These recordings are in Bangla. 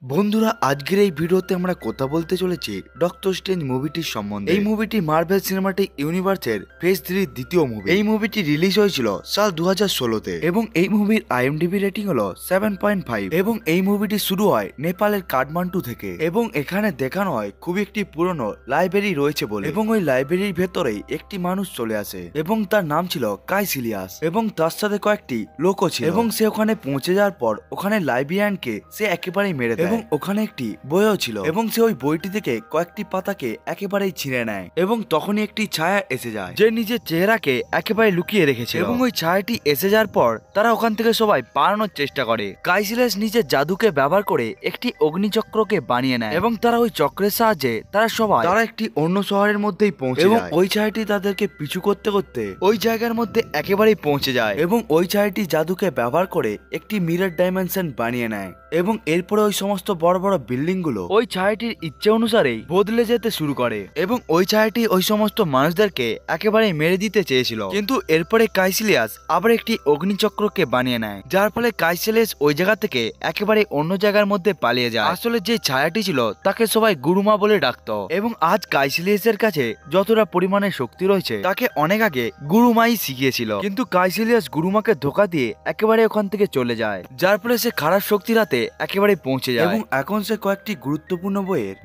বন্ধুরা আজকের এই ভিডিওতে আমরা কথা বলতে চলেছি ডক্টর স্ট্রেঞ্জ মুভিটির সম্বন্ধে। এই মুভিটি মার্ভেল সিনেমাটিক ইউনিভার্সের ফেজ 3 দ্বিতীয় মুভি। এই মুভিটি রিলিজ হয়েছিল সাল 2016-তে এবং এই মুভির IMDb রেটিং হলো 7.5 এবং এই মুভিটি শুরু হয় নেপালের কাঠমান্ডু থেকে এবং এখানে দেখানো হয় খুব একটি পুরনো লাইব্রেরি রয়েছে বলে এবং ওই লাইব্রেরির ভেতরেই একটি মানুষ চলে আসে এবং তার নাম ছিল কাইসিলিয়াস এবং তার সাথে কয়েকটি লোকও ছিল এবং সে ওখানে পৌঁছে যাওয়ার পর ওখানে লাইব্রেরিয়ানকে সে একেবারেই মেরে দেয় এবং ওখানে একটি বইও ছিল এবং সে ওই বইটি থেকে কয়েকটি পাতাকে একেবারেই ছিঁড়ে নেয় এবং তখনই একটি ছায়া এসে যায় যে নিজের চেহারাকে একেবারে লুকিয়ে রেখেছে এবং ওই ছায়াটি এসে যাওয়ার পর তারা ওখান থেকে সবাই পালানোর চেষ্টা করে। কাইসিলিয়াস নিজের জাদুকে ব্যবহার করে একটি অগ্নিচক্রকে বানিয়ে নেয় এবং তারা ওই চক্রের সাহায্যে তারা একটি অন্য শহরের মধ্যেই পৌঁছে এবং ওই ছায়াটি তাদেরকে পিছু করতে করতে ওই জায়গার মধ্যে একেবারেই পৌঁছে যায় এবং ওই ছায়াটি জাদুকে ব্যবহার করে একটি মিরর ডাইমেনশন বানিয়ে নেয় এবং এরপরে ওই সমস্ত বড় বড় বিল্ডিং গুলো ওই ছায়াটির ইচ্ছে অনুসারেই বদলে যেতে শুরু করে এবং ওই ছায়াটি ওই সমস্ত মানুষদেরকে একেবারে মেরে দিতে চেয়েছিল, কিন্তু এরপরে কাইসিলিয়াস আবার একটি অগ্নিচক্রকে বানিয়ে নেয় যার ফলে কাইসিলিয়াস ওই জায়গা থেকে একেবারে অন্য জায়গার মধ্যে পালিয়ে যায়। আসলে যে ছায়াটি ছিল তাকে সবাই গুরুমা বলে ডাকতো এবং আজ কাইসিলিয়াসের কাছে যতটা পরিমাণে শক্তি রয়েছে তাকে অনেক আগে গুরুমাই শিখিয়েছিল, কিন্তু কাইসিলিয়াস গুরুমাকে ধোকা দিয়ে একেবারে ওখান থেকে চলে যায় যার ফলে সে খারাপ শক্তির হাতে একেবারে পৌঁছে যায় এবং এখন সে কয়েকটি গুরুত্বপূর্ণ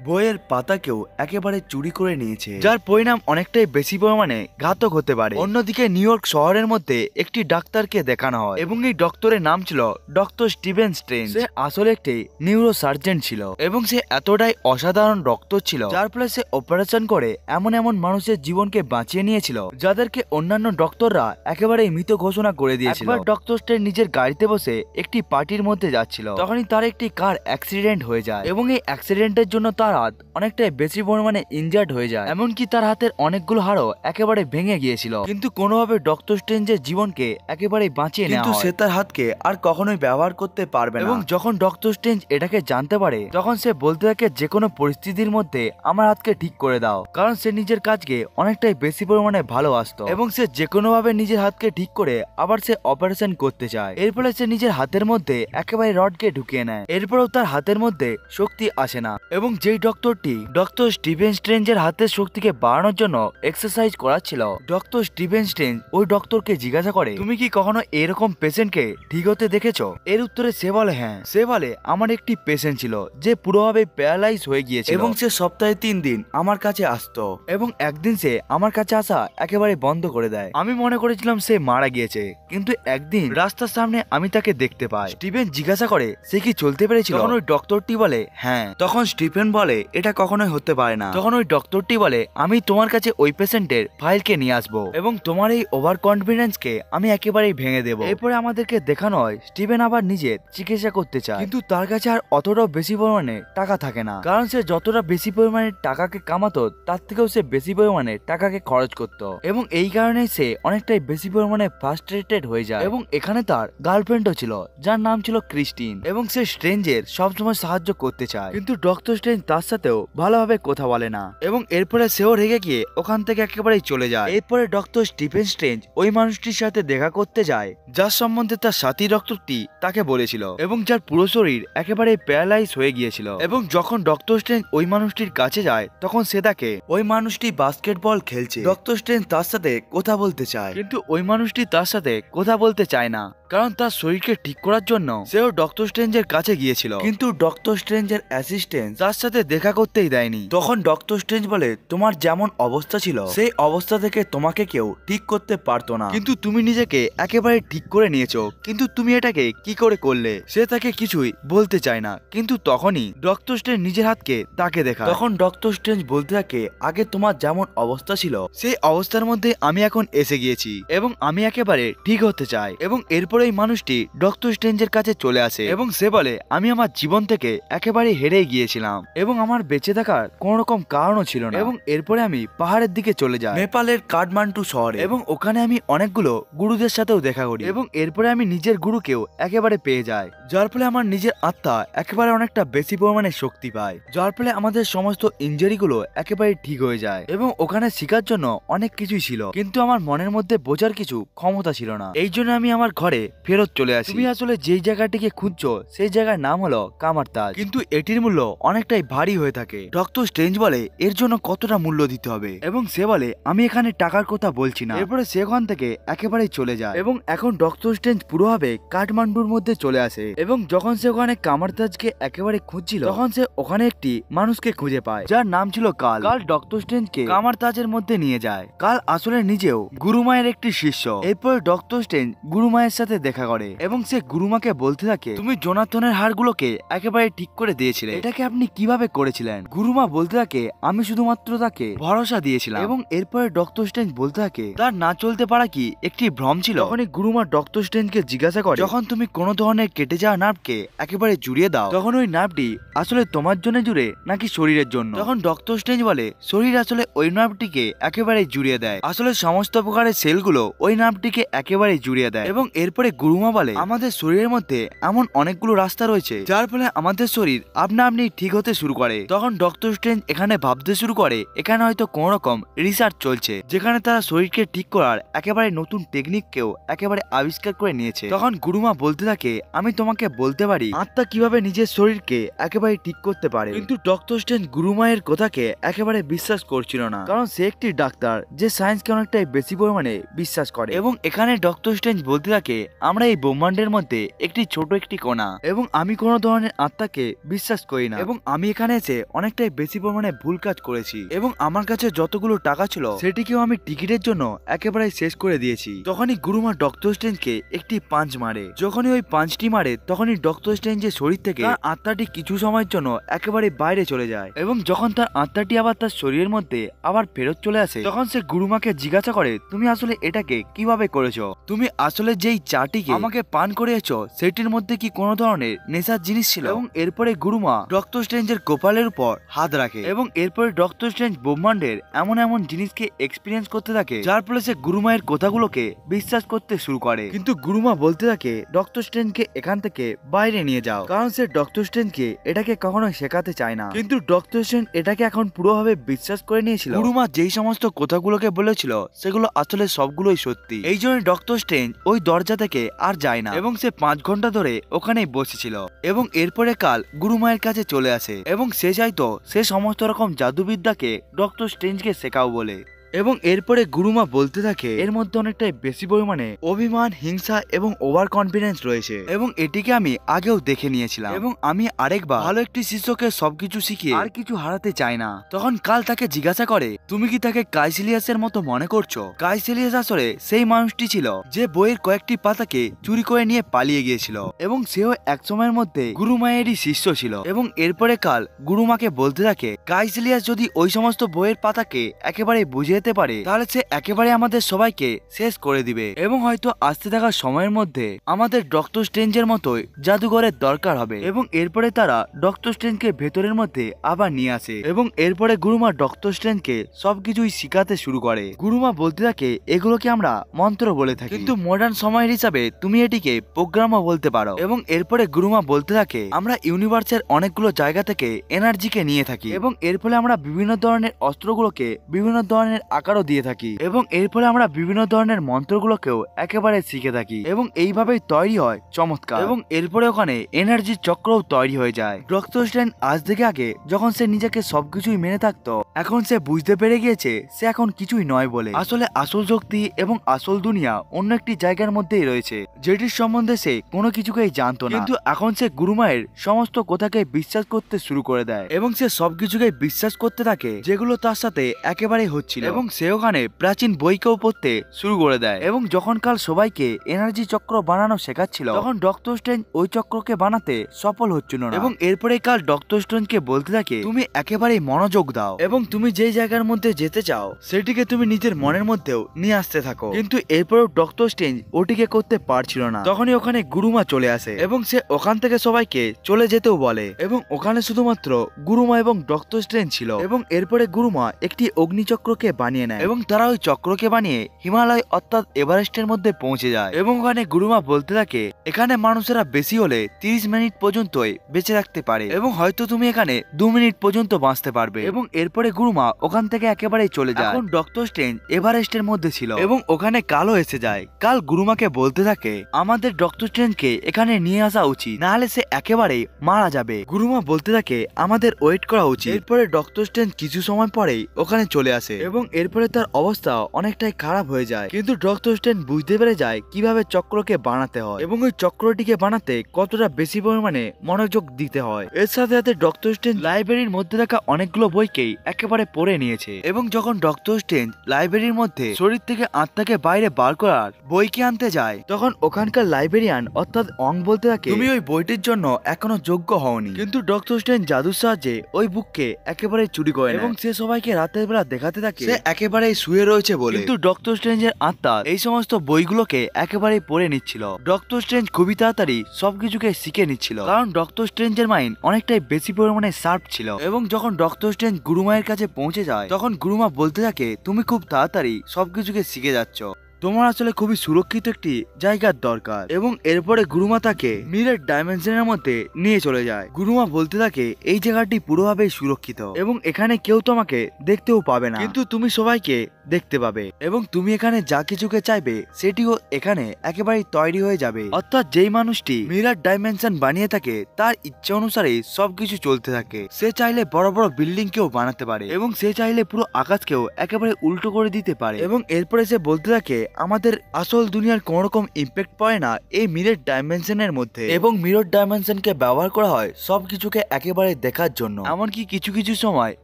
বইয়ের পাতাকেও একেবারে চুরি করে নিয়েছে যার পরিণাম অনেকটাই বেশি পরিমাণে ঘাতক হতে পারে। অন্যদিকে নিউ ইয়র্ক শহরের মধ্যে একটি ডাক্তারকে দেখানো হয় এবং এই ডক্টরের নাম ছিল ডক্টর স্টিভেন স্ট্রেঞ্জ। সে আসলে একটি নিউরো সার্জন ছিল এবং সে এতটাই অসাধারণ ডক্টর ছিল যার ফলে সে অপারেশন করে এমন এমন মানুষের জীবনকে বাঁচিয়ে নিয়েছিল যাদেরকে অন্যান্য ডক্টররা একেবারে মৃত ঘোষণা করে দিয়েছিল। ডক্টর স্ট্রেঞ্জ নিজের গাড়িতে বসে একটি পার্টির মধ্যে যাচ্ছিল, তখনই তার একটি কার অ্যাক্সিডেন্ট হয়ে যায় এবং এই অ্যাক্সিডেন্টের জন্য তার হাত অনেকটাই বেশি পরিমাণে ইনজার্ড হয়ে যায়, এমনকি তার হাতের অনেকগুলো হাড়ও একেবারে ভেঙে গিয়েছিল, কিন্তু কোনোভাবে ডক্টর স্ট্রেঞ্জের জীবনকে একেবারে বাঁচিয়ে নেওয়া হয়। কিন্তু সে তার হাতকে আর কখনোই ব্যবহার করতে পারবে না এবং যখন ডক্টর স্ট্রেঞ্জ এটাকে জানতে পারে তখন সে বলতে থাকে যে কোনো পরিস্থিতির মধ্যে আমার হাতকে ঠিক করে দাও, কারণ সে নিজের কাজকে অনেকটাই বেশি পরিমাণে ভালোবাসতো এবং সে যে কোনো ভাবে নিজের হাতকে ঠিক করে আবার সে অপারেশন করতে চায়। এরপরে সে নিজের হাতের মধ্যে একেবারে রডকে ঢুকিয়ে নেয়, এরপরেও তার হাতের মধ্যে শক্তি আসে না এবং যেই ডক্টরটি ডক্টর স্টিভেন স্ট্রেঞ্জের হাতের শক্তিকে বাড়ানোর জন্য এক্সারসাইজ করাচ্ছিল, ডক্টর স্টিভেন স্ট্রেঞ্জ ওই ডক্টরকে জিজ্ঞাসা করে তুমি কি কখনো এরকম পেশেন্টকে ঠিক হতে দেখেছো? এর উত্তরে সে বলে হ্যাঁ। সে বলে আমার একটি পেশেন্ট ছিল যে পুরোভাবে প্যারালাইজ হয়ে গিয়েছিল এবং সে সপ্তাহে 3 দিন আমার কাছে আসতো এবং একদিন সে আমার কাছে আসা একেবারে বন্ধ করে দেয়। আমি মনে করেছিলাম সে মারা গিয়েছে, কিন্তু একদিন রাস্তার সামনে আমি তাকে দেখতে পাই। স্টিভেন জিজ্ঞাসা করে সে কি চলতে পেরেছিল? তখন ওই ডক্টরটি বলে হ্যাঁ। তখন স্টিফেন বলে এটা কখনোই হতে পারে না। তখন ওই ডক্টরটি বলে আমি তোমার কাছে ওই পেশেন্টের ফাইলকে নিয়ে আসবো এবং তোমার এই ওভার কনফিডেন্সকে আমি একেবারেই ভেঙে দেবো। এরপরে আমাদেরকে দেখানো হয় স্টিফেন আবার নিজের চিকিৎসা করতে চায়, কিন্তু তার কাছে আর অতটাও বেশি পরিমাণে টাকা থাকে না, কারণ সে যতটা বেশি পরিমাণে টাকাকে কামাতো তার থেকেও সে বেশি পরিমাণে টাকাকে খরচ করত এবং এই কারণে সে অনেকটাই বেশি পরিমাণে ফ্রাস্ট্রেটেড হয়ে যায় এবং এখানে তার গার্লফ্রেন্ডও ছিল যার নাম ছিল ক্রিস্টিন এবং সে স্ট্রেঞ্জের সবসময় সাহায্য করতে চায়, কিন্তু ডক্টর স্ট্রেঞ্জ তার সাথেও ভালোভাবে কথা বলে না এবং এরপরে সেও রেগে গিয়ে ওখান থেকে একেবারেই চলে যায়। এরপরে ডক্টর স্টিফেন স্ট্রেঞ্জ ওই মানুষটির সাথে দেখা করতে যায় যার সম্বন্ধে তার সাথী ডক্টরটি তাকে বলেছিল এবং যার পুরো শরীর একেবারে প্যারালাইজ হয়ে গিয়েছিল এবং যখন ডক্টর স্ট্রেঞ্জ ওই মানুষটির কাছে যায় তখন সে তাকে ওই মানুষটি বাস্কেটবল খেলছে। ডক্টর স্ট্রেঞ্জ তার সাথে কথা বলতে চায়, কিন্তু ওই মানুষটি তার সাথে কথা বলতে চায় না, কারণ তার শরীরকে ঠিক করার জন্য সেও ডক্টর স্ট্রেঞ্জের কাছে গিয়েছিল, কিন্তু ডক্টর স্ট্রেঞ্জের অ্যাসিস্ট্যান্ট তার সাথে দেখা করতেই দেয়নি। তখন ডক্টর স্ট্রেঞ্জ বলে তোমার যেমন অবস্থা ছিল সেই অবস্থা থেকে তোমাকে কেউ ঠিক করতে পারতো না, কিন্তু তুমি নিজেকে একেবারে ঠিক করে নিয়েছো, কিন্তু তুমি এটাকে কি করে করলে? সে তাকে কিছুই বলতে চায় না, কিন্তু তখনই ডক্টর স্ট্রেঞ্জ নিজের হাতকে তাকে দেখায়। তখন ডক্টর স্ট্রেঞ্জ বলতে থাকে আগে তোমার যেমন অবস্থা ছিল সেই অবস্থার মধ্যে আমি এখন এসে গিয়েছি এবং আমি একেবারে ঠিক হতে চাই এবং এরপর এই মানুষটি ডক্টর স্ট্রেঞ্জের কাছে চলে আসে এবং সে বলে আমি আমার জীবন থেকে একেবারে হেরে গিয়েছিলাম এবং আমার বেঁচে থাকার কোন রকম কারণও ছিল না এবং এরপরে আমি পাহাড়ের দিকে চলে যাই নেপালের কাঠমান্ডু শহরে এবং ওখানে আমি অনেকগুলো গুরুদের সাথেও দেখা করি এবং এরপরে আমি নিজের গুরুকেও একেবারে পেয়ে যাই, যার ফলে আমার নিজের আত্মা একেবারে অনেকটা বেশি পরিমাণে শক্তি পায়, যার ফলে আমাদের সমস্ত ইনজারি গুলো একেবারে ঠিক হয়ে যায় এবং ওখানে শেখার জন্য অনেক কিছুই ছিল, কিন্তু আমার মনের মধ্যে বোঝার কিছু ক্ষমতা ছিল না। এই জন্য আমি আমার ঘরে ফেরত চলে আসি। তুমি আসলে যেই জায়গাটিকে খুঁজছো সেই জায়গার নাম হলো কামারতাজ, কিন্তু এটির মূল্য অনেকটাই ভারী হয়ে থাকে। ডক্টর স্ট্রেঞ্জ বলে এর জন্য কতটা মূল্য দিতে হবে, এবং সে বলে আমি এখানে টাকার কথা বলছি না। এরপরে সে ওখান থেকে একেবারেই চলে যায়, এবং এখন ডক্টর স্ট্রেঞ্জ পুরোভাবে কাঠমান্ডুর মধ্যে চলে আসে। এবং যখন সে ওখানে কামারতাজকে একেবারে খুঁজছিল, তখন সে ওখানে একটি মানুষকে খুঁজে পায় যার নাম ছিল কাল। কাল ডক্টর স্ট্রেঞ্জকে কামারতাজের মধ্যে নিয়ে যায়। কাল আসলে নিজেও গুরুমায়ের একটি শিষ্য। এরপর ডক্টর স্ট্রেঞ্জ গুরুমায়ের সাথে দেখা করে, এবং সে গুরুমাকে বলতে থাকে তুমি জোনাথনের হাড়গুলোকে একেবারে ঠিক করে দিয়েছিলে, এটাকে আপনি কিভাবে করেছিলেন? গুরুমা বলতে থাকে আমি শুধুমাত্র তাকে ভরসা দিয়েছিলাম। এবং এরপরে ডক্টর স্ট্রেঞ্জ বলতে থাকে তার না চলতে পারা কি একটি ভ্রম ছিল? তখনই গুরুমা ডক্টর স্ট্রেঞ্জকে জিজ্ঞাসা করে যখন তুমি কোনো ধরনের কেটে যাওয়া নার্ভকে একেবারে জুড়িয়ে দাও, তখন ওই নার্ভটি আসলে তোমার জন্য জুড়ে নাকি শরীরের জন্য? তখন ডক্টর স্ট্রেঞ্জ বলে শরীর আসলে ওই নার্ভটিকে একেবারে জুড়িয়ে দেয়, আসলে সমস্ত প্রকারের সেলগুলো ওই নার্ভটিকে একেবারে জুড়িয়ে দেয়। এবং এরপরে গুরুমা বলে আমাদের শরীরের মধ্যে এমন অনেকগুলো রাস্তা রয়েছে যার ফলে আমাদের শরীর আপনা আপনি ঠিক হতে শুরু করে। তখন ডক্টর স্ট্রেঞ্জ এখানে ভাবতে শুরু করে এখানে হয়তো কোন রকম রিসার্চ চলছে, যেখানে তারা শরীরকে ঠিক করার একেবারে নতুন টেকনিককেও একেবারে আবিষ্কার করে নিয়েছে। তখন গুরুমা বলতে থাকে আমি তোমাকে বলতে পারি আত্মা কিভাবে নিজের শরীরকে একেবারে ঠিক করতে পারে। কিন্তু ডক্টর স্ট্রেঞ্জ গুরুমায়ের কথাকে একেবারে বিশ্বাস করছিল না, কারণ সে একটি ডাক্তার যে সায়েন্সকে অনেকটাই বেশি পরিমাণে বিশ্বাস করে। এবং এখানে ডক্টর স্ট্রেঞ্জ বলতে থাকে আমরা এই ব্রহ্মাণ্ডের মধ্যে একটি ছোট একটি কণা, এবং আমি কোনো ধরনের আত্মাকে বিশ্বাস করি না, এবং আমি এখানে এসে অনেকটাই বেশি পরিমাণে ভুল কাজ করেছি, এবং আমার কাছে যতগুলো টাকা ছিল সেটিকেও আমি টিকিটের জন্য একেবারে শেষ করে দিয়েছি। তখনই গুরুমা ডক্টর স্ট্রেঞ্জকে একটি পাঞ্চ মারে। যখনই ওই পাঞ্চটি মারে তখনই ডক্টর স্ট্রেঞ্জের শরীর থেকে তার আত্মাটি কিছু সময়ের জন্য একেবারে বাইরে চলে যায়, এবং যখন তার আত্মাটি আবার তার শরীরের মধ্যে আবার ফেরত চলে আসে, তখন সে গুরুমাকে জিজ্ঞাসা করে তুমি আসলে এটাকে কিভাবে করেছো? তুমি আসলে যেই চাটিকে আমাকে পান করিয়েছো সেটির মধ্যে কি কোনো ধরনের নেশার জিনিস ছিল? এবং এরপরে গুরুমা ডক্টর স্ট্রেঞ্জের কপালের উপর হাত রাখে, এবং এরপরে ডক্টর স্ট্রেঞ্জ ব্রহ্মাণ্ডের এমন এমন জিনিসকে এক্সপিরিয়েন্স করতে থাকে যার ফলে সে গুরুমায়ের কথাগুলোকে বিশ্বাস করতে শুরু করে। কিন্তু গুরুমা বলতে থাকে ডক্টর স্ট্রেঞ্জকে এখান থেকে বাইরে নিয়ে যাও, কারণ সে ডক্টর স্ট্রেঞ্জকে এটাকে কখনো শেখাতে চায় না। কিন্তু ডক্টর স্ট্রেঞ্জ এটাকে এখন পুরোভাবে বিশ্বাস করে নিয়েছিল। গুরুমা যেই সমস্ত কথাগুলোকে বলেছিল সেগুলো আসলে সবগুলোই সত্যি। এই জন্য ডক্টর স্ট্রেঞ্জ ওই দরজা থেকে আর যায় না, এবং সে 5 ঘন্টা ধরে ওখানেই বসেছিল। এবং এরপরে কাল গুরুমায়ের কাছে চলে আসে, এবং সে চাইতো সে সমস্ত রকম জাদুবিদ্যাকে ডক্টর স্ট্রেঞ্জকে শেখাও বলে। এবং এরপরে গুরুমা বলতে থাকে এর মধ্যে অনেকটাই বেশি পরিমাণে অভিমান, হিংসা এবং ওভার কনফিডেন্স রয়েছে, এবং এটিকে আমি আগেও দেখে নিয়েছিলাম, এবং আমি আরেকবার ভালো একটি শিষ্যকে সবকিছু শিখিয়ে আর কিছু হারাতে চাই না। তখন কাল তাকে জিজ্ঞাসা করে তুমি কি তাকে কাইসিলিয়াসের মতো মনে করছো? কাইসিলিয়াস আসলে সেই মানুষটি ছিল যে বইয়ের কয়েকটি পাতাকে চুরি করে নিয়ে পালিয়ে গিয়েছিল, এবং সেও এক সময়ের মধ্যে গুরুমায়েরই শিষ্য ছিল। এবং এরপরে কাল গুরুমাকে বলতে থাকে কাইসিলিয়াস যদি ওই সমস্ত বইয়ের পাতাকে একেবারে বুঝে যেতে পারে তাহলে সে একেবারে আমাদের সবাইকে শেষ করে দিবে, এবং হয়তো আসতে থাকা সময়ের মধ্যে আমাদের ডক্টর স্ট্রেঞ্জের মতোই জাদুঘরের দরকার হবে। এবং এরপরে তারা ডক্টর স্ট্রেঞ্জকে ভেতরের মধ্যে আবার নিয়ে আসে, এবং এরপরে গুরুমা ডক্টর স্ট্রেঞ্জকে সবকিছুই শিখাতে শুরু করে। গুরুমা বলতে থাকে এগুলোকে আমরা মন্ত্র বলে থাকি, কিন্তু মডার্ন সময়ের হিসাবে তুমি এটিকে প্রোগ্রামও বলতে পারো। এবং এরপরে গুরুমা বলতে থাকে আমরা ইউনিভার্সের অনেকগুলো জায়গা থেকে এনার্জিকে নিয়ে থাকি, এবং এর ফলে আমরা বিভিন্ন ধরনের অস্ত্রগুলোকে বিভিন্ন ধরনের আকারও দিয়ে থাকি, এবং এর ফলে আমরা বিভিন্ন ধরনের মন্ত্রগুলোকেও একেবারে শিখে থাকি, এবং এইভাবেই তৈরি হয় চমৎকার। এবং এরপরে ওখানে এনার্জির চক্রও তৈরি হয়ে যায়। ডক্টর স্ট্রেঞ্জ আজ থেকে আগে যখন সে নিজেকে সবকিছুই মেনে থাকতো, এখন সে বুঝতে পেরে গিয়েছে সে এখন কিছুই নয় বলে। আসলে আসল শক্তি এবং আসল দুনিয়া অন্য একটি জায়গার মধ্যেই রয়েছে, যেটির সম্বন্ধে সে কোনো কিছুকেই জানতো না। কিন্তু এখন সে গুরুমায়ের সমস্ত কথাকে বিশ্বাস করতে শুরু করে দেয়, এবং সে সবকিছুকে বিশ্বাস করতে থাকে যেগুলো তার সাথে একেবারে হচ্ছিল, এবং সে ওখানে প্রাচীন বইকেও পড়তে শুরু করে দেয়। এবং যখন কাল সবাইকে এনার্জি চক্র বানানো শেখাচ্ছিল, তখন ডক্টর স্ট্রেঞ্জ ওই চক্রকে বানাতে সফল হচ্ছিল না। এবং এরপরে কাল ডক্টর স্ট্রেঞ্জকে বলতে থাকে তুমি একেবারেই মনোযোগ দাও, এবং তুমি যেই জায়গার মধ্যে যেতে চাও সেটিকে তুমি নিজের মনের মধ্যেও নিয়ে আসতে থাকো। কিন্তু এরপরেও ডক্টর স্ট্রেঞ্জ ওটিকে করতে পারছিল না। তখনই ওখানে গুরুমা চলে আসে, এবং সে ওখান থেকে সবাইকে চলে যেতেও বলে, এবং ওখানে শুধুমাত্র গুরুমা এবং ডক্টর স্ট্রেঞ্জ ছিল। এবং এরপরে গুরুমা একটি অগ্নিচক্রকে বানিয়ে নেয় এবং তারা ওই চক্রকে বানিয়ে হিমালয় অর্থাৎ এভারেস্টের মধ্যে পৌঁছে যায় এবং ওখানে গুরুমা বলতে থাকে এখানে মানুষেরা বেশি হলে 30 মিনিট পর্যন্তই বেঁচে রাখতে পারে এবং হয়তো তুমি এখানে 2 মিনিট পর্যন্ত বাঁচতে পারবে এবং এরপরে গুরুমা ওখান থেকে একেবারেই চলে যায়। এখন ডক্টর স্ট্রেঞ্জ এভারেস্টের মধ্যে ছিল এবং ওখানে কালও এসে যায়। কাল গুরুমাকে বলতে থাকে আমাদের ডক্টর স্ট্রেঞ্জকে এখানে নিয়ে আসা উচিত, না হলে সে একেবারেই মারা যাবে। গুরুমা বলতে থাকে আমাদের ওয়েট করা উচিত। এরপরে ডক্টর স্ট্রেঞ্জ কিছু সময় পরেই ওখানে চলে আসে এবং এরপরে তার অবস্থা অনেকটাই খারাপ হয়ে যায়। কিন্তু ডক্টর স্ট্রেঞ্জ বুঝতে পেরে যায় কিভাবে চক্রকে বানাতে হয় এবং ওই চক্রটিকে বানাতে কতটা বেশি পরিমাণে মনোযোগ দিতে হয়। এর সাথে সাথে ডক্টর স্ট্রেঞ্জ লাইব্রেরির মধ্যে থাকা অনেকগুলো বইকেই একেবারে পড়ে নিয়েছে এবং যখন ডক্টর স্ট্রেঞ্জ লাইব্রেরির মধ্যে শরীর থেকে আত্মাকে বাইরে বার করার বইকে আনতে যায় তখন ওখানকার লাইব্রেরিয়ান অর্থাৎ অং বলতে থাকে তুমি ওই বইটির জন্য এখনো যোগ্য হওনি। কিন্তু ডক্টর স্ট্রেঞ্জ জাদুর সাহায্যে ওই বুককে একেবারে চুরি করে এবং সে সবাইকে রাতের বেলা দেখাতে থাকে সে একেবারেই শুয়ে রয়েছে বলে। কিন্তু ডক্টর স্ট্রেঞ্জের আত্মা এই সমস্ত বইগুলোকে একেবারেই পড়ে নিচ্ছিল। ডক্টর স্ট্রেঞ্জ খুবই তাড়াতাড়ি সবকিছুকে শিখে নিচ্ছিল কারণ ডক্টর স্ট্রেঞ্জের মাইন্ড অনেকটাই বেশি পরিমাণে শার্প ছিল। এবং যখন ডক্টর স্ট্রেঞ্জ গুরুমায়ের কাছে পৌঁছে যায় তখন গুরুমা বলতে থাকে তুমি খুব তাড়াতাড়ি সবকিছুকে শিখে যাচ্ছ, তোমার আসলে খুবই সুরক্ষিত একটি জায়গার দরকার। এবং এরপরে গুরুমা তাকে মিরর ডাইমেনশনের মধ্যে নিয়ে চলে যায়। গুরুমা বলতে থাকে এই জায়গাটি পুরোভাবেই সুরক্ষিত এবং এখানে কেউ তোমাকে দেখতেও পাবে না, কিন্তু তুমি সবাইকে দেখতে পাবে এবং তুমি এখানে যা কিছুকে চাইবে সেটিও এখানে একেবারে তৈরি হয়ে যাবে। অর্থাৎ যেই মানুষটি মিরর ডাইমেনশন বানিয়ে থাকে তার ইচ্ছা অনুসারে সবকিছু চলতে থাকে। সে চাইলে বড় বড় বিল্ডিং কেও বানাতে পারে এবং সে চাইলে পুরো আকাশকেও একেবারে উল্টো করে দিতে পারে। এবং এরপরে সে বলতে থাকে আমাদের আসল দুনিয়ার কোন রকম ইম্প্যাক্ট পড়ে না এই মিরর ডাইমেনশনের মধ্যে এবং মিরর ডাইমেনশনকে ব্যবহার করা হয় সবকিছুকে একেবারে দেখার জন্য। এমনকি কিছু কিছু সময়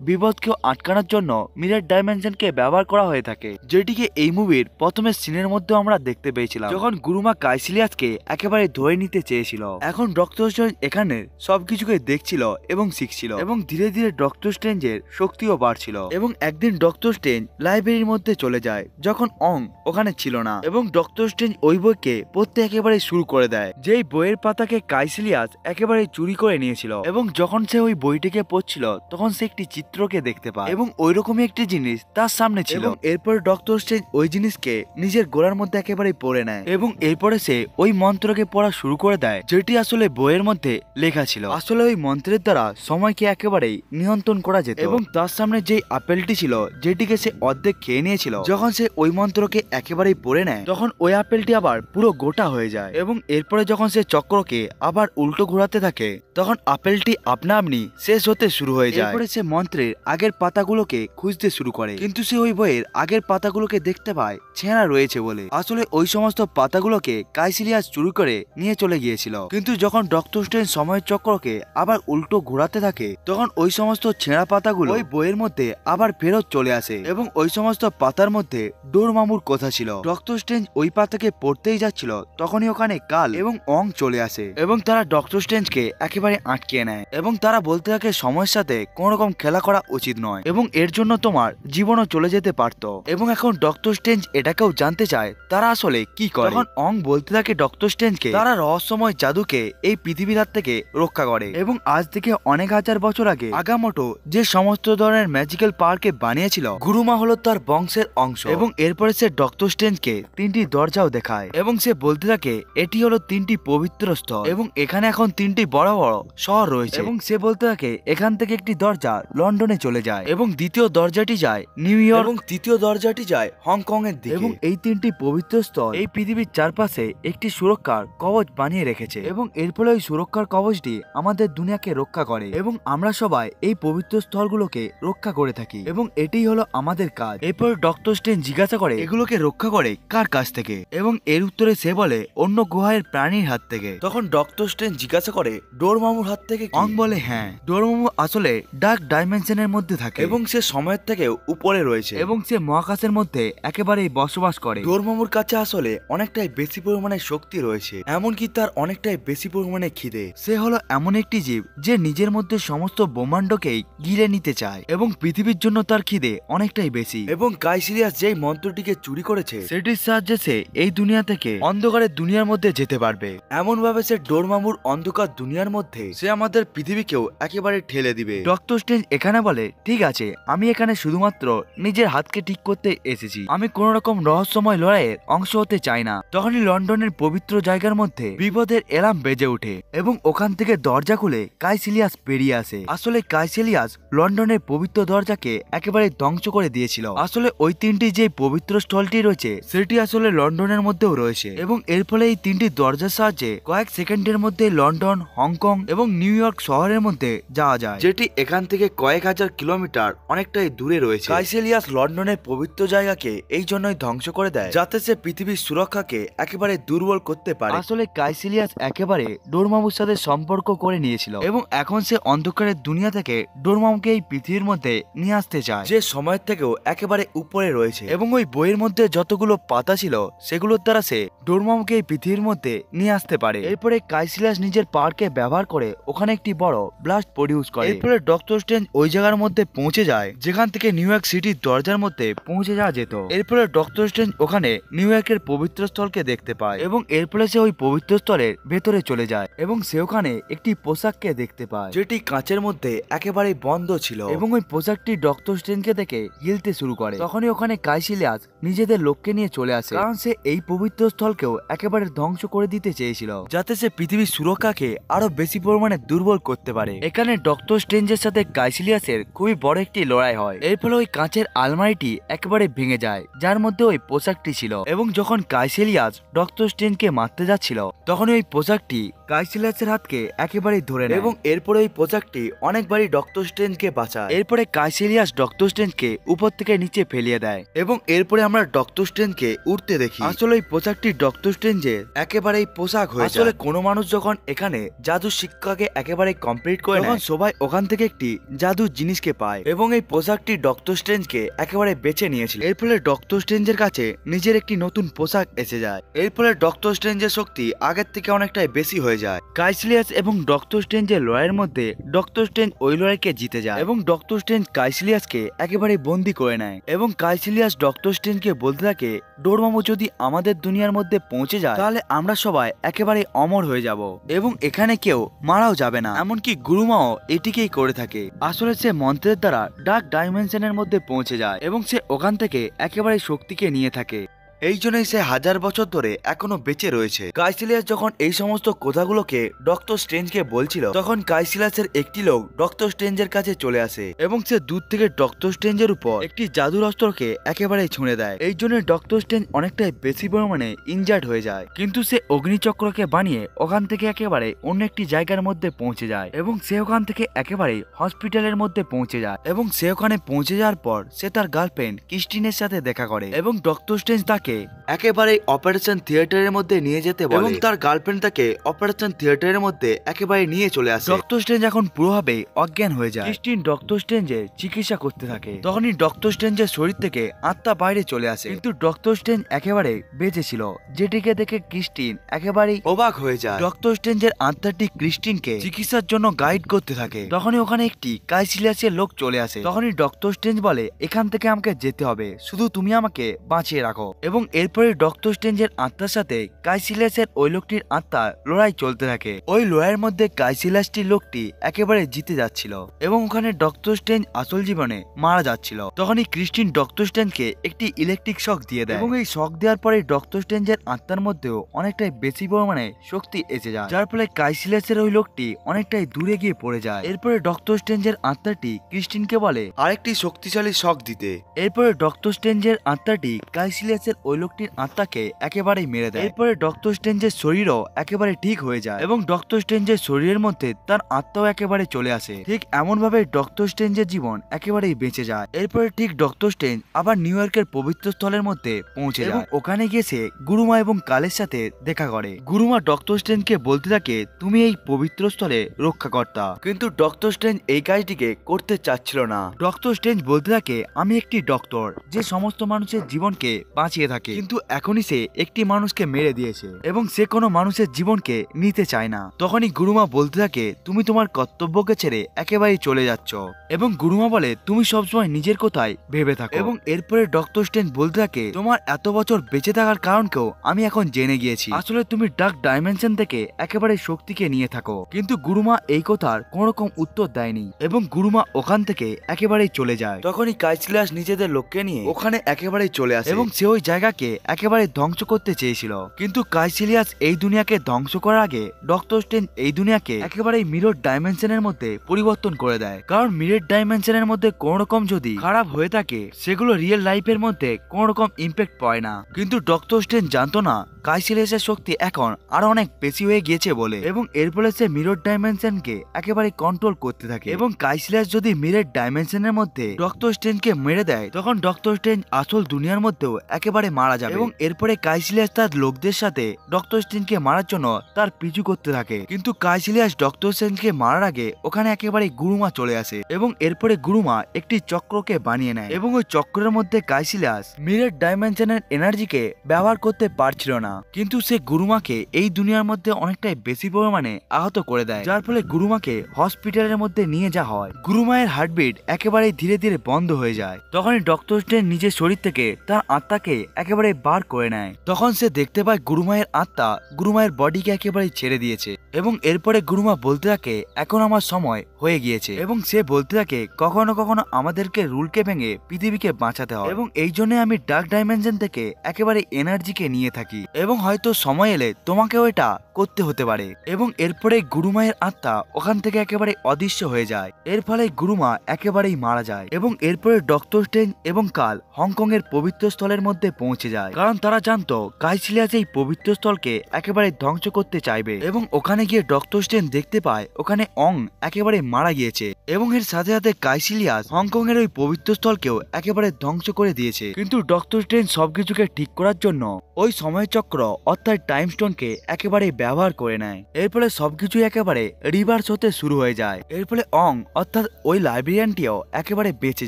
বিপদকেও আটকানোর জন্য মিরর ডাইমেনশনকে ব্যবহার করা হয়ে থাকে, যেটিকে এই মুভির প্রথমের সিনের মধ্যে আমরা দেখতে পেয়েছিলাম যখন গুরুমা কাইসিলিয়াসকে একেবারে ধরে নিতে চেয়েছিল। এখন ডক্টর স্ট্রেঞ্জ এখানে সবকিছুকে দেখছিল এবং শিখছিল এবং ধীরে ধীরে ডক্টর স্ট্রেঞ্জের শক্তিও বাড়ছিল। এবং একদিন ডক্টর স্ট্রেঞ্জ লাইব্রেরির মধ্যে চলে যায় যখন অং ওখানে ছিল না এবং ডক্টর স্ট্রেঞ্জ ওই বইকে পড়তে একেবারে শুরু করে দেয় যেই বইয়ের পাতাকে কাইসিলিয়াস একেবারে চুরি করে নিয়েছিল। এবং যখন সে ওই বইটিকে পড়ছিল তখন সে একটি চিত্রকে দেখতে পায় এবং ওইরকমই একটি জিনিস তার সামনে ছিল। এরপর ডক্টর স্ট্রেঞ্জ ওই জিনিসকে নিজের গোড়ার মধ্যে একেবারে পড়ে নেয় এবং এরপরে সে ওই মন্ত্রকে পড়া শুরু করে দেয় যেটি আসলে বইয়ের মধ্যে লেখা ছিল। আসলে ওই মন্ত্রের দ্বারা সময়কে একেবারেই নিয়ন্ত্রণ করা যেত এবং তার সামনে যে আপেলটি ছিল যেটিকে সে অর্ধেক খেয়ে নিয়েছিল যখন সে ওই মন্ত্রকে একেবারেই পড়ে নেয় তখন ওই আপেলটি আবার পুরো গোটা হয়ে যায় এবং এরপরে যখন সে চক্রকে আবার উল্টো ঘোরাতে থাকে তখন আপেলটি আপনা আপনি শেষ হতে শুরু হয়ে যায়। এরপরে সে মন্ত্রের আগের পাতাগুলোকে খুঁজতে শুরু করে কিন্তু সে ওই বইয়ের আগের পাতাগুলোকে দেখতে পায় ছেঁড়া রয়েছে বলে। আসলে ওই সমস্ত পাতাগুলোকে কাইসিলিয়াস চুরি করে নিয়ে চলে গিয়েছিল। কিন্তু যখন ডক্টর স্ট্রেঞ্জ সময়ের চক্রকে আবার উল্টো ঘোরাতে থাকে তখন ওই সমস্ত ছেঁড়া পাতাগুলো ওই বইয়ের মধ্যে আবার ফেরত চলে আসে এবং ওই সমস্ত পাতার মধ্যে ডোরমামুর কথা ছিল। ডক্টর স্ট্রেঞ্জ ওই পাতাকে পড়তেই যাচ্ছিল তখনই ওখানে কাল এবং অং চলে আসে এবং তারা ডক্টর স্ট্রেঞ্জকে একেবারে আটকে নেয় এবং তারা বলতে থাকে সময়ের সাথে কোন রকম খেলা করা উচিত নয় এবং এর জন্য তোমার জীবনও চলে যেতে পারতো। এবং এখন ডক্টর স্ট্রেঞ্জ এটাকেও জানতে চায় তারা আসলে কি করে। তখন অং বলতে থাকে ডক্টর স্ট্রেঞ্জকে তারা রহস্যময় জাদুকে এই পৃথিবীর হাত থেকে রক্ষা করে এবং আজ থেকে অনেক হাজার বছর আগে আগামোটো যে সমস্ত ধরনের ম্যাজিক্যাল পাওয়ারকে বানিয়েছিল গুরুমা হলো তার বংশের অংশ। এবং এরপরে সে ডক্টর স্ট্রেঞ্জকে তিনটি দরজাও দেখায় এবং সে বলতে থাকে এটি হলো তিনটি পবিত্র স্থল এবং এখানে এখন তিনটি বড় বড় শহর রয়েছে। এবং সে বলতে থাকে এখান থেকে একটি দরজা লন্ডনে চলে যায় এবং দ্বিতীয় দরজাটি যায় নিউ ইয়র্ক এবং তৃতীয় দরজাটি যায় হংকং এর দিকে। এবং এই তিনটি পবিত্র স্থল এই পৃথিবীর চারপাশে একটি সুরক্ষার কবচ বানিয়ে রেখেছে এবং এর ফলে ওই সুরক্ষার কবচটি আমাদের দুনিয়াকে রক্ষা করে এবং আমরা সবাই এই পবিত্র স্থলগুলোকে রক্ষা করে থাকি এবং এটাই হলো আমাদের কাজ। এরপর ডক্টর স্ট্রেঞ্জ জিজ্ঞাসা করে এগুলোকে রক্ষা করে কার কাছ থেকে এবং এর উত্তরে সে বলে অন্য গুহায়ের প্রাণীর হাত থেকে। তখন ডক্টর স্ট্রেঞ্জ জিজ্ঞাসা করে ডোরমামুর হাত থেকে? অং বলে হ্যাঁ, ডোরমামু আসলে ডার্ক ডাইমেনশনের মধ্যে থাকে এবং সে সময়ের থেকে উপরে রয়েছে এবং সে মহাকাশের মধ্যে একেবারেই বসবাস করে। ডোরমামুর কাছে আসলে অনেকটাই বেশি পরিমাণে শক্তি রয়েছে, এমনকি তার অনেকটাই বেশি পরিমাণে খিদে। সে হলো এমন একটি জীব যে নিজের মধ্যে সমস্ত ব্রহ্মাণ্ডকেই গিলে নিতে চায় এবং পৃথিবীর জন্য তার খিদে অনেকটাই বেশি। এবং কাইসিলিয়াস যেই মন্ত্রটিকে চুরি করেছে সেটির সাহায্যে সে এই দুনিয়া থেকে অন্ধকারের দুনিয়ার মধ্যে যেতে পারবে। এমন ভাবে সে ডোরমামুর অন্ধকার দুনিয়ার মধ্যে সে আমাদের পৃথিবীকেও একেবারে ঠেলে দিবে। ডক্টর স্ট্রেঞ্জ এখানে বলে ঠিক আছে, আমি এখানে শুধুমাত্র নিজের হাতকে ঠিক করতে এসেছি, আমি কোন রকম রহস্যময় লড়াইয়ের অংশ হতে চাই না। তখনই লন্ডনের পবিত্র জায়গার মধ্যে বিপদের এলার্ম বেজে ওঠে এবং ওখান থেকে দরজা খুলে কাইসিলিয়াস বেরিয়ে আসে। আসলে কাইসিলিয়াস লন্ডনের পবিত্র দরজাকে একেবারে ধ্বংস করে দিয়েছিল। আসলে ওই তিনটি যে পবিত্র স্থলটি রয়েছে সেটি আসলে লন্ডনের মধ্যেও রয়েছে এবং এর ফলে এই তিনটি দরজার সাহায্যে কয়েক সেকেন্ডের মধ্যে লন্ডন, হংকং এবং নিউ ইয়র্ক শহরের মধ্যে যাওয়া যায়, যেটি এখান থেকে কয়েক হাজার কিলোমিটার অনেকটাই দূরে রয়েছে। কাইসিলিয়াস লন্ডনের পবিত্র জায়গাকে এই জন্যই ধ্বংস করে দেয় যাতে সে পৃথিবীর সুরক্ষাকে একেবারে দুর্বল করতে পারে। আসলে কাইসিলিয়াস একেবারে ডোরমামুর সাথে সম্পর্ক করে নিয়েছিল এবং এখন সে অন্ধকারের দুনিয়া থেকে ডোরমামুকে এই পৃথিবীর মধ্যে নিয়ে আসতে চায়, যে সময়ের থেকেও একেবারে উপরে রয়েছে। এবং ওই বইয়ের মধ্যে যতগুলো পাতা ছিল সেগুলোর দ্বারা সে ডোরমামুকে এই পৃথিবীর মধ্যে নিয়ে আসতে পারে। এরপরে কাইসিলিয়াস নিজের পাওয়ারকে ব্যবহার করে ওখানে একটি বড় ব্লাস্ট প্রডিউস করে। এরপরে ডক্টর স্ট্রেঞ্জ ওই জায়গার মধ্যে পৌঁছে যায় যেখান থেকে নিউ ইয়র্ক সিটির দরজার মধ্যে পৌঁছে যাওয়া যেত। এরপরে ডক্টর স্ট্রেঞ্জ ওখানে নিউ ইয়র্কের পবিত্র স্থলকে দেখতে পায় এবং এরপরে সে ওই পবিত্র স্থলের ভেতরে চলে যায় এবং সে ওখানে একটি পোশাককে দেখতে পায় যেটি কাঁচের মধ্যে একেবারে বন্ধ ছিল এবং ওই পোশাকটি ডক্টর স্ট্রেঞ্জকে দেখে হিলতে শুরু করে। তখনই ওখানে কাইসিলিয়াস নিজেদের লোককে নিয়ে চলে আসে, কারণ সে এই পবিত্র স্থলকেও একেবারে ধ্বংস করে দিতে চেয়েছিল যাতে সে পৃথিবীর সুরক্ষাকে আরো বেশি পরিমাণে দুর্বল করতে পারে। এখানে ডক্টর স্ট্রেঞ্জের সাথে কাইসিলিয়াসের খুবই বড় একটি লড়াই হয়। এর ফলে ওই কাঁচের আলমারিটি একেবারে ভেঙে যায় যার মধ্যে ওই পোশাকটি ছিল এবং যখন কাইসিলিয়াস ডক্টর স্ট্রেঞ্জকে মারতে যাচ্ছিল তখন ওই পোশাকটি কাইসিলিয়াসের হাতকে একেবারে ধরে নেয় এবং এরপরে ওই পোশাকটি অনেকবারই ডক্টর স্ট্রেঞ্জকে বাঁচায়। এরপরে কাইসিলিয়াস ডক্টর স্ট্রেঞ্জকে উপর থেকে নিচে ফেলিয়ে দেয় এবং এরপরে আমরা ডক্টর স্ট্রেঞ্জকে উঠতে দেখি। আসলে ওই পোশাকটি ডক্টর স্ট্রেঞ্জের একেবারেই পোশাক হয়ে যায়। আসলে কোনো মানুষ যখন এখানে জাদু শিক্ষাকে একেবারে কমপ্লিট করে তখন সবাই ওখান থেকে একটি জাদু জিনিসকে পায় এবং এই পোশাকটি ডক্টর স্ট্রেঞ্জকে একেবারে বেছে নিয়েছিল। এর ফলে ডক্টর স্ট্রেঞ্জের কাছে নিজের একটি নতুন পোশাক এসে যায়। এর ফলে ডক্টর স্ট্রেঞ্জের শক্তি আগের থেকে অনেকটাই বেশি হয়ে যায়। কাইসিলিয়াস এবং ডক্টর স্ট্রেঞ্জের লড়াইয়ের মধ্যে ডক্টর স্ট্রেঞ্জ ওই লড়াইকে জিতে যায় এবং ডক্টর স্ট্রেঞ্জ কাইসিলিয়াসকে একেবারে বন্দি করে নেয় এবং কাইসিলিয়াস ডক্টর স্ট্রেঞ্জকে বলতে থাকে ডোরমামু যদি আমাদের দুনিয়ার মধ্যে পৌঁছে যায় তাহলে আমরা সবাই একেবারে অমর হয়ে যাব এবং এখানে কেউ মারাও যাবে না, এমনকি গুরুমাও এটিকেই করে থাকে। আসলে সে মন্ত্রের দ্বারা ডার্ক ডাইমেনশনের মধ্যে পৌঁছে যায় এবং সে ওখান থেকে একেবারে শক্তিকে নিয়ে থাকে। এই জন্যই সে হাজার বছর ধরে এখনো বেঁচে রয়েছে। কাইসিলিয়াস যখন এই সমস্ত কথাগুলোকে ডক্টর স্ট্রেঞ্জকে বলছিল তখন কাইসিলিয়াসের একটি লোক ডক্টর স্ট্রেঞ্জের কাছে চলে আসে এবং সে দূর থেকে ডক্টর স্ট্রেঞ্জের উপর একটি জাদুর অস্ত্রকে একেবারে ছুঁড়ে দেয়। এই জন্য ডক্টর স্ট্রেঞ্জ অনেকটাই বেশি পরিমাণে ইনজার্ড হয়ে যায়, কিন্তু সে অগ্নিচক্রকে বানিয়ে ওখান থেকে একেবারে অন্য একটি জায়গার মধ্যে পৌঁছে যায় এবং সে ওখান থেকে একেবারে হসপিটালের মধ্যে পৌঁছে যায় এবং সে ওখানে পৌঁছে যাওয়ার পর সে তার গার্লফ্রেন্ড ক্রিস্টিনের সাথে দেখা করে এবং ডক্টর স্ট্রেঞ্জ তাকে একেবারে অপারেশন থিয়েটারের মধ্যে নিয়ে যেতে বলে এবং তার গার্লফ্রেন্ড তাকে অপারেশন থিয়েটারের মধ্যে একেবারে নিয়ে চলে আসে। ডক্টর স্ট্রেঞ্জ এখন পুরোভাবে অজ্ঞান হয়ে যায়। ক্রিস্টিন ডক্টর স্ট্রেঞ্জের চিকিৎসা করতে থাকে। তখনই ডক্টর স্ট্রেঞ্জের শরীর থেকে আত্মা বাইরে চলে আসে, কিন্তু ডক্টর স্ট্রেঞ্জ একেবারে বেঁচে ছিল, যেটিকে দেখে ক্রিস্টিন একেবারে অবাক হয়ে যায়। ডক্টর স্ট্রেঞ্জের আত্মাটি ক্রিস্টিনকে চিকিৎসার জন্য গাইড করতে থাকে। তখনই ওখানে একটি কাইসিলিয়াসের লোক চলে আসে। তখনই ডক্টর স্ট্রেঞ্জ বলে এখান থেকে আমাকে যেতে হবে, শুধু তুমি আমাকে বাঁচিয়ে রাখো। এবং এরপরে ডক্টর স্ট্রেঞ্জের আত্মার সাথে কাইসিলিয়াসের ওই লোকটির আত্মা লড়াই চলতে থাকে। ওই লড়াইয়ের মধ্যে কাইসিলিয়াসটির লোকটি একেবারে জিতে যাচ্ছিল এবং ওখানে ডক্টর স্ট্রেঞ্জ আসল জীবনে মারা যাচ্ছিল। তখনই ক্রিস্টিন ডক্টর স্ট্রেঞ্জকে একটি ইলেকট্রিক শক দিয়ে দেয় এবং এই শক দেওয়ার পরে ডক্টর স্ট্রেঞ্জের আত্মার মধ্যেও অনেকটাই বেশি পরিমাণে শক্তি এসে যায়, যার ফলে কাইসিলিয়াসের ওই লোকটি অনেকটাই দূরে গিয়ে পড়ে যায়। এরপরে ডক্টর স্ট্রেঞ্জের আত্মাটি ক্রিস্টিনকে বলে আরেকটি শক্তিশালী শক দিতে। এরপরে ডক্টর স্ট্রেঞ্জের আত্মাটি কাইসিলিয়াসের ওই লোকটির আত্মাকে একেবারেই মেরে দেয়। এরপরে ডক্টর স্ট্রেঞ্জের শরীরও একেবারে ঠিক হয়ে যায় এবং ডক্টর স্ট্রেঞ্জের শরীরের মধ্যে তার আত্মাও একেবারে চলে আসে। ঠিক এমন ভাবে ডক্টর স্ট্রেঞ্জের জীবন একেবারেই বেঁচে যায়। এরপরে ঠিক ডক্টর স্ট্রেঞ্জ আবার নিউ ইয়র্কের পবিত্র স্থলের মধ্যে পৌঁছে যায়। ওখানে গিয়ে সে গুরুমা এবং কালের সাথে দেখা করে। গুরুমা ডক্টর স্ট্রেঞ্জকে বলতে থাকে তুমি এই পবিত্র স্থলে রক্ষাকর্তা, কিন্তু ডক্টর স্ট্রেঞ্জ এই কাজটিকে করতে চাচ্ছিল না। ডক্টর স্ট্রেঞ্জ বলতে থাকে আমি একটি ডক্টর যে সমস্ত মানুষের জীবনকে বাঁচিয়ে থাকে, কিন্তু এখনই সে একটি মানুষকে মেরে দিয়েছে এবং সে কোনো মানুষের জীবনকে নিতে চায় না। তখনই গুরুমা বলতে থাকে, তুমি তোমার কর্তব্যকে ছেড়ে একেবারেই চলে যাচ্ছ। এবং গুরুমা বলে, তুমি সবসময় নিজের কথাই ভেবে থাকো। এবং এরপরে ডক্টর স্ট্রেঞ্জ বলতে থাকে, তোমার এত বছর বেঁচে থাকার কারণকেও আমি এখন জেনে গিয়েছি। আসলে তুমি ডার্ক ডাইমেনশন থেকে একেবারে শক্তিকে নিয়ে থাকো। কিন্তু গুরুমা এই কথার কোন রকম উত্তর দেয়নি এবং গুরুমা ওখান থেকে একেবারেই চলে যায়। তখনই কাইসিলিয়াস নিজেদের লোককে নিয়ে ওখানে একেবারেই চলে আসে এবং সে ওই জায়গাকে একেবারে ধ্বংস করতে চেয়েছিল। কিন্তু কাইসিলিয়াস এই দুনিয়াকে ধ্বংস করার আগে ডক্টর স্ট্রেঞ্জ এই দুনিয়াকে একেবারেই মিরর ডাইমেনশনের মধ্যে পরিবর্তন করে দেয়। কারণ মিরর ডাইমেনশনের মধ্যে কোন রকম যদি খারাপ হয়ে থাকে সেগুলো রিয়েল লাইফের মধ্যে কোন রকম ইম্প্যাক্ট পড়ে না। কিন্তু ডক্টর স্ট্রেঞ্জ জানতো না কাইসিলিয়াসের শক্তি এখন আরো অনেক বেশি হয়ে গিয়েছে বলে, এবং এর ফলে সে মিরর ডাইমেনশনকে একেবারে কন্ট্রোল করতে থাকে। এবং কাইসিলিয়াস যদি মিরর ডাইমেনশনের মধ্যে ডক্টর স্ট্রেঞ্জকে মেরে দেয় তখন ডক্টর স্ট্রেঞ্জ আসল দুনিয়ার মধ্যেও একেবারে মারা যাবে। এবং এরপরে কাইসিলিয়াস তার লোকদের সাথে ডক্টর স্ট্রেঞ্জকে মারার জন্য তার পিছু করতে থাকে। কিন্তু কাইসিলিয়াস ডক্টর স্ট্রেঞ্জকে মারার আগে ওখানে একেবারে গুরুমা চলে আসে এবং এরপরে গুরুমা একটি চক্রকে বানিয়ে নেয় এবং ওই চক্রের মধ্যে কাইসিলিয়াস মিরর ডাইমেনশনের এনার্জিকে ব্যবহার করতে পারছিল না। কিন্তু সে গুরুমাকে এই দুনিয়ার মধ্যে অনেকটাই বেশি পরিমাণে আহত করে দেয়, যার ফলে গুরুমাকে হসপিটালের মধ্যে নিয়ে যাওয়া হয়। গুরুমায়ের হার্টবিট একেবারে ধীরে ধীরে বন্ধ হয়ে যায়। তখনই ডক্টর স্ট্রেঞ্জ নিজের শরীর থেকে তার আত্মাকে একেবারে বার করে নেয়। তখন সে দেখতে পায় গুরুমায়ের আত্মা গুরুমায়ের বডিকে একেবারে ছেড়ে দিয়েছে এবং এরপরে গুরুমা বলতে থাকে, এখন আমার সময় হয়ে গিয়েছে। এবং সে বলতে থাকে, কখনো কখনো আমাদেরকে রুলকে ভেঙে পৃথিবীকে বাঁচাতে হয় এবং এই জন্য আমি ডার্ক ডাইমেনশন থেকে একেবারে এনার্জিকে নিয়ে থাকি এবং হয়তো সময় এলে তোমাকেও এটা করতে হতে পারে। এবং এরপরে গুরুমায়ের আত্মা ওখান থেকে একেবারে অদৃশ্য হয়ে যায়। এর ফলে গুরুমা একেবারেই মারা যায় এবং এরপরে ডক্টর স্ট্রেঞ্জ এবং কাল হংকং এর পবিত্র স্থলের মধ্যে পৌঁছে যায়, কারণ তারা জানতো কাইসিলিয়াস এই পবিত্র স্থলকে একেবারে ধ্বংস করতে চাইবে। এবং ওখানে গিয়ে ডক্টর স্ট্রেঞ্জ দেখতে পায় ওখানে অং একেবারে মারা গিয়েছে এবং এর সাথে সাথে কাইসিলিয়াস হংকং এর ওই পবিত্র স্থলকেও একেবারে ধ্বংস করে দিয়েছে। কিন্তু ডক্টর স্ট্রেঞ্জ সবকিছুকে ঠিক করার জন্য ওই সময় চক্র অর্থাৎ টাইম স্টোনকে একেবারে ব্যবহার করে নেয়। এর ফলে সবকিছু একেবারে রিভার্স হতে শুরু হয়ে যায়। এর ফলে অং অর্থাৎ ওই লাইব্রেরিয়ানটিও একেবারে বেঁচে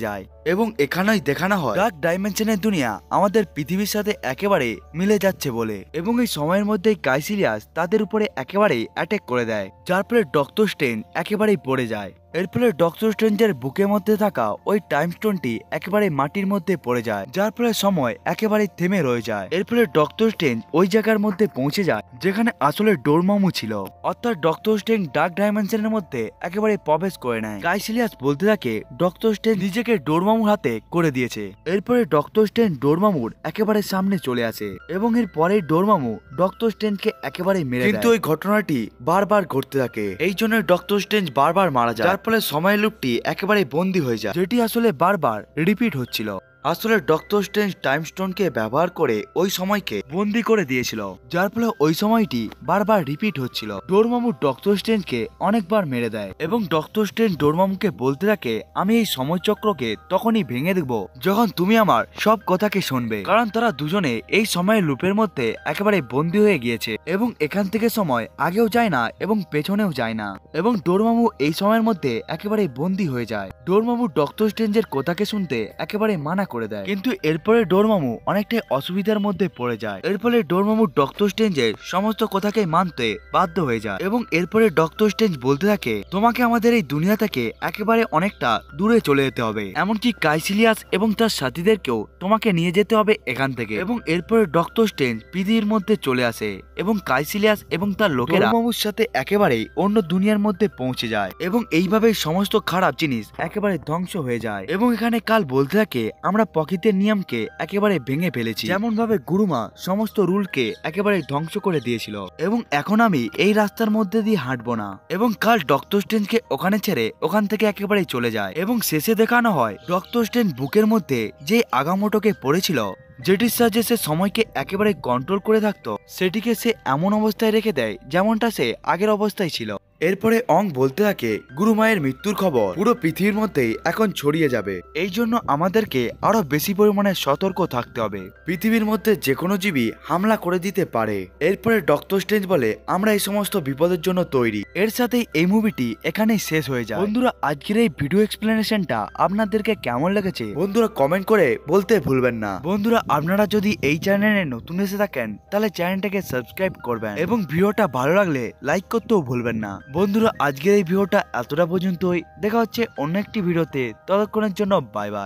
যায় এবং এখানেই দেখানো হয় ডার্ক ডাইমেনশনের দুনিয়া আমাদের পৃথিবীর সাথে একেবারে মিলে যাচ্ছে বলে। এবং এই সময়ের মধ্যেই কাইসিলিয়াস তাদের উপরে একেবারেই অ্যাটাক করে দেয়, যার ফলে ডক্টর স্ট্রেঞ্জ একেবারেই পড়ে যায়। এর ফলে ডক্টর স্ট্রেঞ্জের বুকের মধ্যে থাকা ওই টাইম স্টোনটি একেবারে মাটির মধ্যে পড়ে যায়, যার ফলে সময় একেবারে থেমে রয়ে যায়। এর ফলে ডক্টর স্ট্রেঞ্জ ওই জায়গার মধ্যে পৌঁছে যায় যেখানে আসলে ডোরমামু ছিল, অর্থাৎ ডক্টর স্ট্রেঞ্জ ডার্ক ডাইমেনশনের মধ্যে একেবারে প্রবেশ করে নেয়। কাইসিলিয়াস বলতে থাকে ডক্টর স্ট্রেঞ্জ নিজেকে ডোরমামুর হাতে করে দিয়েছে। এরপরে ডক্টর স্ট্রেঞ্জ ডোরমামুর একেবারে সামনে চলে আসে এবং এর পরে ডোরমামু ডক্টর স্ট্রেঞ্জকে একেবারে মেরে দেয়। কিন্তু ওই ঘটনাটি বারবার ঘটতে থাকে, এই জন্য ডক্টর স্ট্রেঞ্জ বারবার মারা যায়, যার ফলে সময় লুপটি একেবারে বন্দী হয়ে যায়, যেটি আসলে বারবার রিপিট হচ্ছিল। আসলে ডক্টর স্ট্রেঞ্জ টাইম স্টোনকে ব্যবহার করে ওই সময়কে বন্দি করে দিয়েছিল, যার ফলে ওই সময়টি বারবার রিপিট হচ্ছিল। ডোরমামু ডক্টর স্ট্রেঞ্জকে অনেকবার মেরে দেয় এবং ডক্টর স্ট্রেঞ্জ ডোরমামুকে বলতে থাকে, আমি এই সময়চক্রকে তখনই ভেঙে দেব যখন তুমি আমার সব কথাকে শুনবে, কারণ তারা দুজনে এই সময়ের লুপের মধ্যে একেবারে বন্দী হয়ে গিয়েছে এবং এখান থেকে সময় আগেও যায় না এবং পেছনেও যায় না। এবং ডোরমামু এই সময়ের মধ্যে একেবারে বন্দী হয়ে যায়। ডোরমামু ডক্টর স্ট্রেঞ্জের কথাকে শুনতে একেবারে মানা করে দেয়, কিন্তু এরপরে ডোরমামু অনেকটাই অসুবিধার মধ্যে পড়ে যায়। এর ফলে ডোরমামু ডক্টর স্ট্রেঞ্জের সমস্ত কথাকে মানতে বাধ্য হয়ে যায় এবং এরপরে ডক্টর স্ট্রেঞ্জ বলতে থাকে, তোমাকে আমাদের এই দুনিয়া থেকে একেবারে অনেকটা দূরে চলে যেতে হবে, এমনকি কাইসিলিয়াস এবং তার সাথীদেরকেও তোমাকে নিয়ে যেতে হবে এখান থেকে। এবং এরপরে ডক্টর স্ট্রেঞ্জ পৃথিবীর মধ্যে চলে আসে এবং কাইসিলিয়াস এবং তার লোকেরা ডোরমামুর সাথে একেবারে অন্য দুনিয়ার মধ্যে পৌঁছে যায় এবং এইভাবে সমস্ত খারাপ জিনিস একেবারে ধ্বংস হয়ে যায়। এবং এখানে কাল বলতে থাকে, আমরা প্রকৃতির নিয়মকে একেবারে ভেঙে ফেলেছি, যেমন ভাবে গুরুমা সমস্ত রুলকে একেবারে ধ্বংস করে দিয়েছিল এবং এখন আমি এই রাস্তার মধ্যে দিয়ে হাঁটবো না। এবং কাল ডক্টর স্ট্রেঞ্জকে ওখানে ছেড়ে ওখান থেকে একেবারে চলে যায় এবং শেষে দেখানো হয় ডক্টর স্ট্রেঞ্জ বুকের মধ্যে যে আগামোটোকে পড়েছিল, যেটির সাহায্যে সে সময়কে একেবারে কন্ট্রোল করে থাকতো, সেটিকে সে এমন অবস্থায় রেখে দেয় যেমনটা সে আগের অবস্থায় ছিল। এরপরে অং বলতে থাকে গুরুমায়ের মৃত্যুর খবর পুরো পৃথিবীর মধ্যেই এখন ছড়িয়ে যাবে, এই জন্য আমাদেরকে আরো বেশি পরিমাণে সতর্ক থাকতে হবে, পৃথিবীর মধ্যে যে কোনো জীবী হামলা করে দিতে পারে। এরপরে ডক্টর স্ট্রেঞ্জ বলে আমরা এই সমস্ত বিপদের জন্য তৈরি। এর সাথেই এই মুভিটি এখানেই শেষ হয়ে যায়। বন্ধুরা আজকের এই ভিডিও এক্সপ্লেনেশনটা আপনাদেরকে কেমন লেগেছে বন্ধুরা কমেন্ট করে বলতে ভুলবেন না। বন্ধুরা আপনারা যদি এই চ্যানেলে নতুন এসে থাকেন তাহলে চ্যানেলটাকে সাবস্ক্রাইব করবেন এবং ভিডিওটা ভালো লাগলে লাইক করতেও ভুলবেন না। বন্ধুরা আজকের এই ভিডিওটা এতটা পর্যন্তই, দেখা হচ্ছে অন্য একটি ভিডিওতে, ততক্ষণের জন্য বাই বাই।